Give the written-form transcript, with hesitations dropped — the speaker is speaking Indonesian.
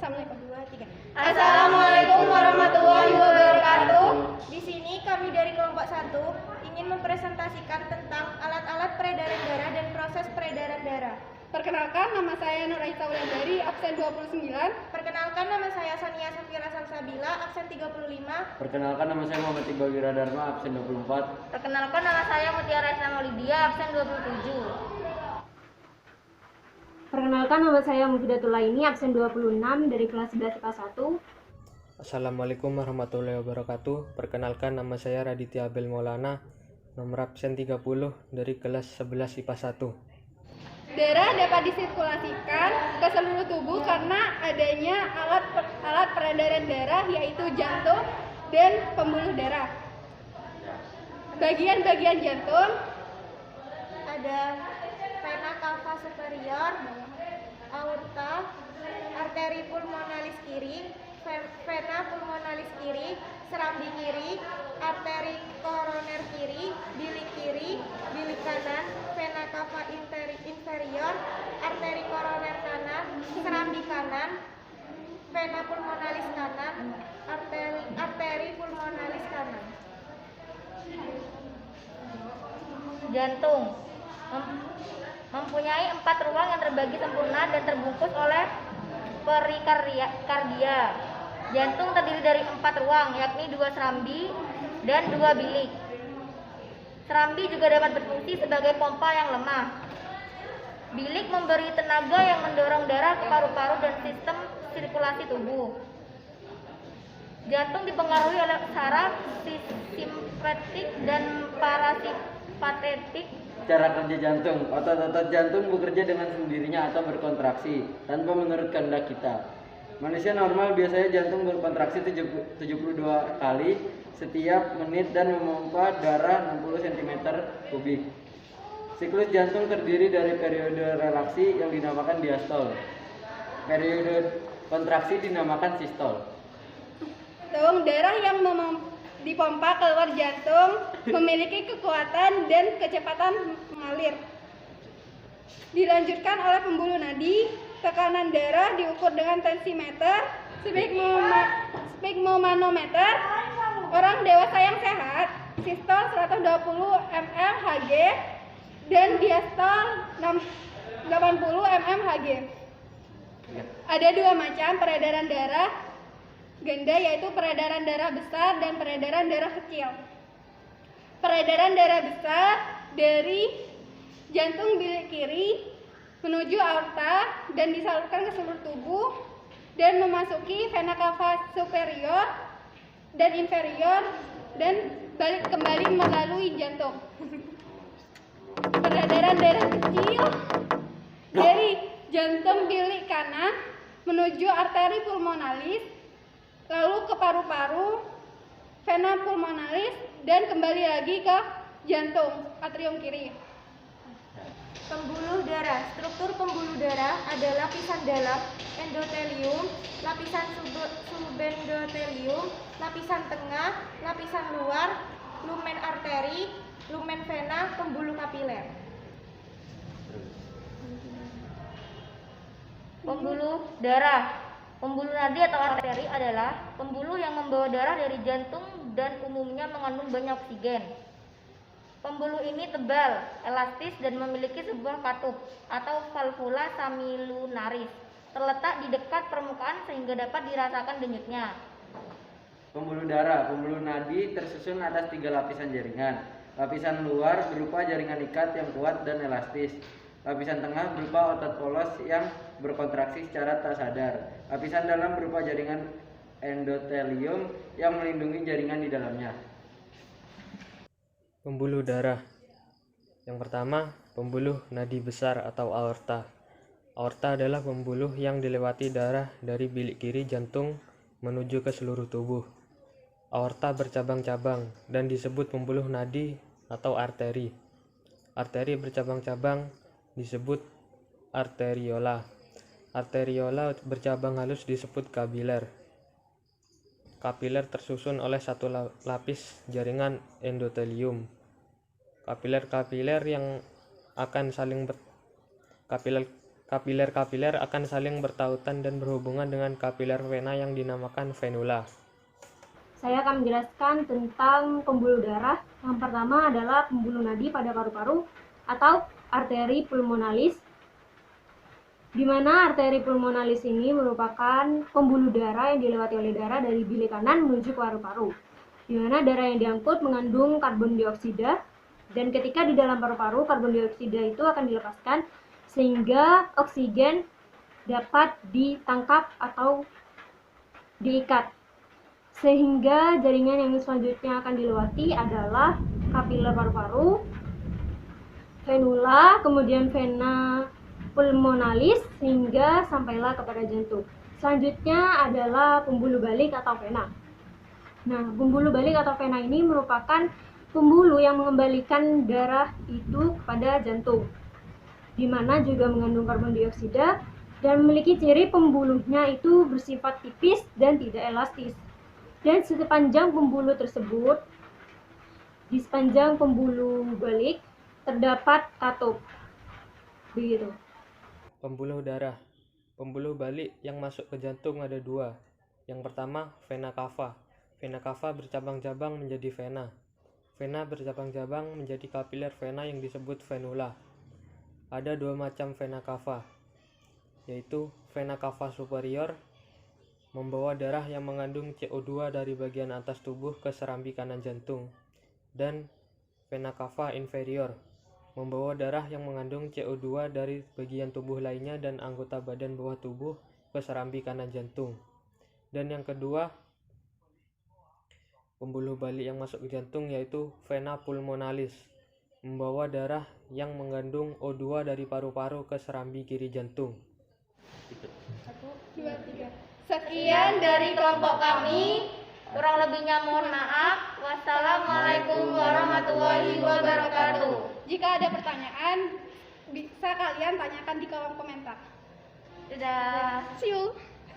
Assalamualaikum. Assalamualaikum warahmatullahi wabarakatuh. Di sini kami dari kelompok 1 ingin mempresentasikan tentang alat-alat peredaran darah dan proses peredaran darah. Perkenalkan, nama saya Nur Aisha Wulandari, absen 29. Perkenalkan, nama saya Sania Safira Salsabila, absen 35. Perkenalkan, nama saya Muhammad Iqbal Wiradharma, absen 24. Perkenalkan, nama saya Mutiara Isna Maulidia, absen 27. Perkenalkan, nama saya Mufidatul Laini, absen 26 dari kelas 11 IPA 1. Assalamualaikum warahmatullahi wabarakatuh. Perkenalkan, nama saya Raditya Abel Maulana, nomor absen 30 dari kelas 11 IPA 1. Darah dapat disirkulasikan ke seluruh tubuh karena adanya alat peredaran darah, yaitu jantung dan pembuluh darah. Bagian-bagian jantung Ada vena cava superior, aorta, arteri pulmonalis kiri, vena pulmonalis kiri, serambi kiri, arteri koroner kiri, bilik kanan, vena cava inferior, arteri koroner kanan, serambi kanan, vena pulmonalis kanan, arteri pulmonalis kanan. Jantung mempunyai 4 ruang yang terbagi sempurna dan terbungkus oleh perikardia. Jantung terdiri dari 4 ruang, yakni 2 serambi dan 2 bilik. Serambi juga dapat berfungsi sebagai pompa yang lemah. Bilik memberi tenaga yang mendorong darah ke paru-paru dan sistem sirkulasi tubuh. Jantung dipengaruhi oleh saraf simpatik dan parasimpatetik. Cara kerja jantung. Otot-otot jantung bekerja dengan sendirinya atau berkontraksi tanpa menurut kehendak kita. Manusia normal biasanya jantung berkontraksi 72 kali setiap menit dan memompa darah 60 cm3. Siklus jantung terdiri dari periode relaksi yang dinamakan diastol. Periode kontraksi dinamakan sistol. darah yang dipompa keluar jantung memiliki kekuatan dan kecepatan mengalir. Dilanjutkan oleh pembuluh nadi, tekanan darah diukur dengan tensimeter, sphygmomanometer. Orang dewasa yang sehat, sistol 120 mmHg dan diastol 80 mmHg. Ada 2 macam peredaran darah ganda, yaitu peredaran darah besar dan peredaran darah kecil. Peredaran darah besar dari jantung bilik kiri menuju aorta dan disalurkan ke seluruh tubuh dan memasuki vena cava superior dan inferior dan balik kembali melalui jantung. Peredaran darah kecil dari jantung bilik kanan menuju arteri pulmonalis, lalu ke paru-paru, vena pulmonalis, dan kembali lagi ke jantung, atrium kiri. Pembuluh darah. Struktur pembuluh darah ada lapisan dalam, endotelium, lapisan subendotelium, lapisan tengah, lapisan luar, lumen arteri, lumen vena, pembuluh kapiler. Pembuluh darah. Pembuluh nadi atau arteri adalah pembuluh yang membawa darah dari jantung dan umumnya mengandung banyak oksigen. Pembuluh ini tebal, elastis, dan memiliki sebuah katup atau valvula semilunaris terletak di dekat permukaan sehingga dapat dirasakan denyutnya. Pembuluh darah. Pembuluh nadi tersusun atas 3 lapisan jaringan. Lapisan luar berupa jaringan ikat yang kuat dan elastis. Lapisan tengah berupa otot polos yang berkontraksi secara tak sadar. Lapisan dalam berupa jaringan endotelium yang melindungi jaringan di dalamnya. Pembuluh darah. Yang pertama, pembuluh nadi besar atau aorta. Aorta adalah pembuluh yang dilewati darah dari bilik kiri jantung menuju ke seluruh tubuh. Aorta bercabang-cabang dan disebut pembuluh nadi atau arteri. Arteri bercabang-cabang disebut arteriola. Arteriola bercabang halus disebut kapiler. Kapiler tersusun oleh satu lapis jaringan endotelium. Kapiler-kapiler yang akan saling kapiler-kapiler akan saling bertautan dan berhubungan dengan kapiler vena yang dinamakan venula. Saya akan menjelaskan tentang pembuluh darah. Yang pertama adalah pembuluh nadi pada paru-paru atau arteri pulmonalis, di mana arteri pulmonalis ini merupakan pembuluh darah yang dilewati oleh darah dari bilik kanan menuju ke paru-paru, di mana darah yang diangkut mengandung karbon dioksida, dan ketika di dalam paru-paru karbon dioksida itu akan dilepaskan sehingga oksigen dapat ditangkap atau diikat, sehingga jaringan yang selanjutnya akan dilewati adalah kapiler paru-paru, venula, kemudian vena pulmonalis, hingga sampailah kepada jantung. Selanjutnya adalah pembuluh balik atau vena. Nah, pembuluh balik atau vena ini merupakan pembuluh yang mengembalikan darah itu kepada jantung, di mana juga mengandung karbon dioksida dan memiliki ciri pembuluhnya itu bersifat tipis dan tidak elastis. Dan sepanjang pembuluh tersebut, di sepanjang pembuluh balik terdapat katup. Begitu. Pembuluh darah. Pembuluh balik yang masuk ke jantung ada dua. Yang pertama, vena cava. Vena cava bercabang-cabang menjadi vena. Vena bercabang-cabang menjadi kapiler vena yang disebut venula. Ada dua macam vena cava, yaitu vena cava superior, membawa darah yang mengandung CO2 dari bagian atas tubuh ke serambi kanan jantung, dan vena cava inferior, membawa darah yang mengandung CO2 dari bagian tubuh lainnya dan anggota badan bawah tubuh ke serambi kanan jantung. Dan yang kedua, pembuluh balik yang masuk ke jantung yaitu vena pulmonalis, membawa darah yang mengandung O2 dari paru-paru ke serambi kiri jantung. 1, 2, 3. Sekian dari kelompok kami. Kurang lebihnya mohon maaf. Wassalamualaikum warahmatullahi wabarakatuh. Jika ada pertanyaan, bisa kalian tanyakan di kolom komentar. Dadah. See you.